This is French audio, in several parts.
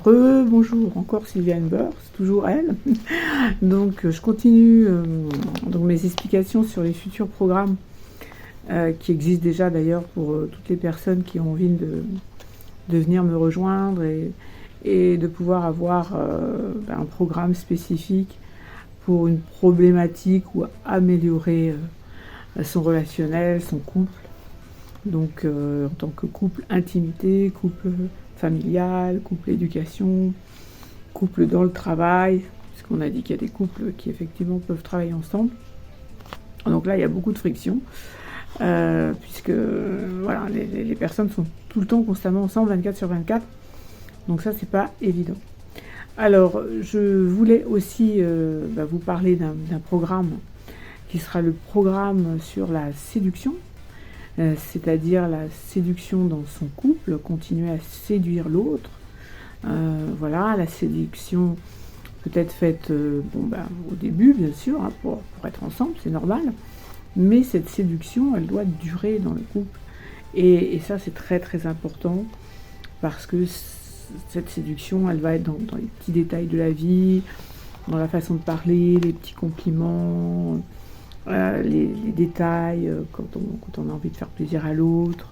Bonjour, encore Sylviane Beur, c'est toujours elle. Donc je continue donc mes explications sur les futurs programmes qui existent déjà d'ailleurs pour toutes les personnes qui ont envie de venir me rejoindre et de pouvoir avoir un programme spécifique pour une problématique ou améliorer son relationnel, son couple. Donc en tant que couple intimité, couple familial, couple éducation, couple dans le travail, puisqu'on a dit qu'il y a des couples qui effectivement peuvent travailler ensemble. Donc là, il y a beaucoup de friction, puisque voilà, les personnes sont tout le temps constamment ensemble, 24/24. Donc ça, c'est pas évident. Alors, je voulais aussi vous parler d'un programme qui sera le programme sur la séduction, c'est-à-dire la séduction dans son couple, continuer à séduire l'autre. Voilà, la séduction peut être faite au début, bien sûr, hein, pour être ensemble, c'est normal. Mais cette séduction, elle doit durer dans le couple. Et ça, c'est très très important, parce que cette séduction, elle va être dans les petits détails de la vie, dans la façon de parler, les petits compliments, les détails, quand on a envie de faire plaisir à l'autre,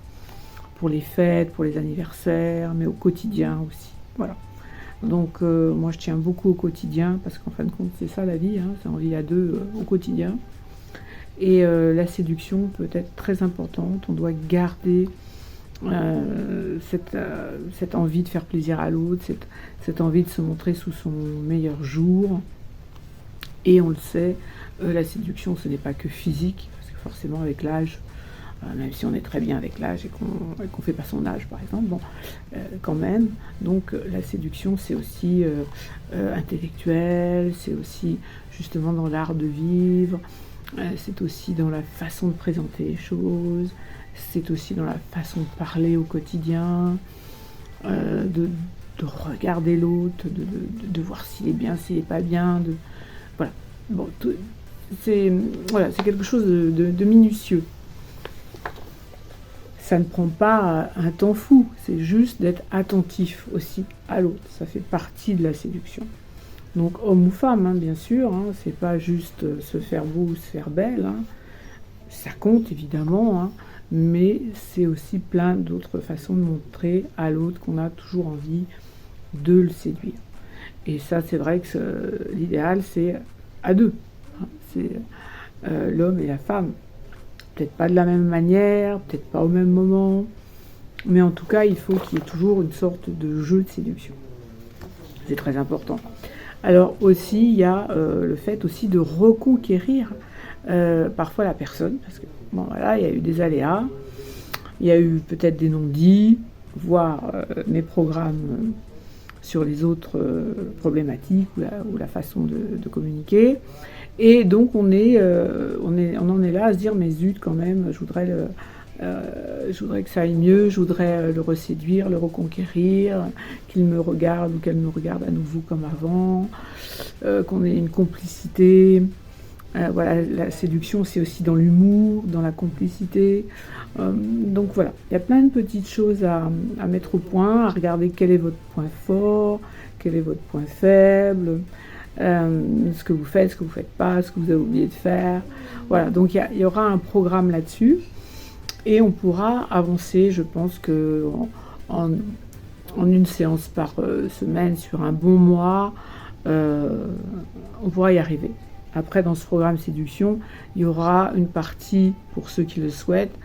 pour les fêtes, pour les anniversaires, mais au quotidien aussi. Voilà. Donc moi je tiens beaucoup au quotidien, parce qu'en fin de compte c'est ça la vie, hein, c'est en vie à deux au quotidien. Et la séduction peut être très importante, on doit garder cette envie de faire plaisir à l'autre, cette envie de se montrer sous son meilleur jour. Et on le sait, la séduction, ce n'est pas que physique, parce que forcément avec l'âge, même si on est très bien avec l'âge et qu'on fait pas son âge par exemple, bon, quand même. Donc la séduction, c'est aussi intellectuel, c'est aussi justement dans l'art de vivre, c'est aussi dans la façon de présenter les choses, c'est aussi dans la façon de parler au quotidien, de regarder l'autre, de voir s'il est bien, s'il n'est pas bien, voilà. Bon, c'est quelque chose de minutieux. Ça ne prend pas un temps fou, c'est juste d'être attentif aussi à l'autre. Ça fait partie de la séduction. Donc homme ou femme, hein, bien sûr, hein, c'est pas juste se faire beau ou se faire belle. Hein. Ça compte évidemment, hein, mais c'est aussi plein d'autres façons de montrer à l'autre qu'on a toujours envie de le séduire. Et ça, c'est vrai que l'idéal, c'est à deux. Hein, c'est l'homme et la femme. Peut-être pas de la même manière, peut-être pas au même moment, mais en tout cas, il faut qu'il y ait toujours une sorte de jeu de séduction. C'est très important. Alors aussi, il y a le fait aussi de reconquérir parfois la personne, parce que bon voilà, il y a eu des aléas, il y a eu peut-être des non-dits, voire mes programmes sur les autres problématiques ou la façon de communiquer. Et donc on en est là à se dire, mais zut quand même, je voudrais que ça aille mieux, je voudrais le reséduire, le reconquérir, qu'il me regarde ou qu'elle me regarde à nouveau comme avant, qu'on ait une complicité. Voilà, la séduction, c'est aussi dans l'humour, dans la complicité. Donc voilà, il y a plein de petites choses à mettre au point, à regarder quel est votre point fort, quel est votre point faible, ce que vous faites, ce que vous ne faites pas, ce que vous avez oublié de faire. Voilà, donc il y aura un programme là-dessus. Et on pourra avancer, je pense que en une séance par semaine, sur un bon mois, on pourra y arriver. Après, dans ce programme séduction, il y aura une partie, pour ceux qui le souhaitent,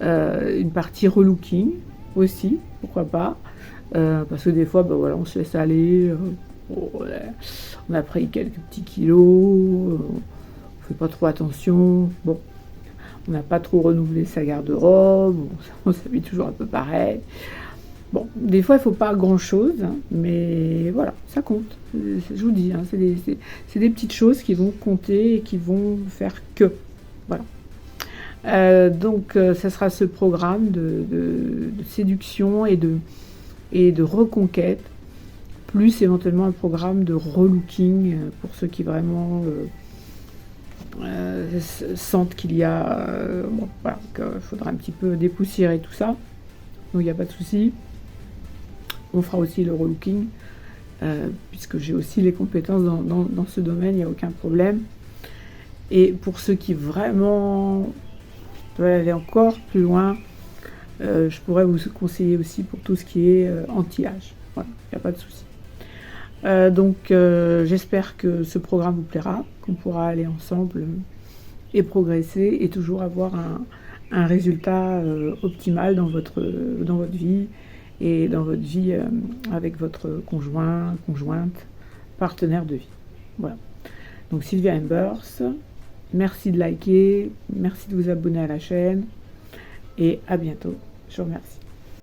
une partie relooking aussi, pourquoi pas, parce que des fois, voilà, on se laisse aller, on a pris quelques petits kilos, on fait pas trop attention, bon, on n'a pas trop renouvelé sa garde-robe, on s'habille toujours un peu pareil. Bon, des fois, il ne faut pas grand-chose, hein, mais voilà, ça compte. Je vous dis, hein, c'est des petites choses qui vont compter et qui vont faire que. Voilà. Donc, ça sera ce programme de séduction et de reconquête, plus éventuellement un programme de relooking pour ceux qui vraiment sentent qu'il y a... voilà, qu'il faudra un petit peu dépoussiérer tout ça. Donc, il n'y a pas de souci. On fera aussi le relooking. puisque j'ai aussi les compétences dans ce domaine, il n'y a aucun problème. Et pour ceux qui vraiment veulent aller encore plus loin, je pourrais vous conseiller aussi pour tout ce qui est anti-âge. Voilà, il n'y a pas de souci. Donc j'espère que ce programme vous plaira, qu'on pourra aller ensemble et progresser et toujours avoir un résultat optimal dans votre vie et dans votre vie avec votre conjoint, conjointe, partenaire de vie. Voilà. Donc Sylvia Embers, merci de liker, merci de vous abonner à la chaîne et à bientôt. Je vous remercie.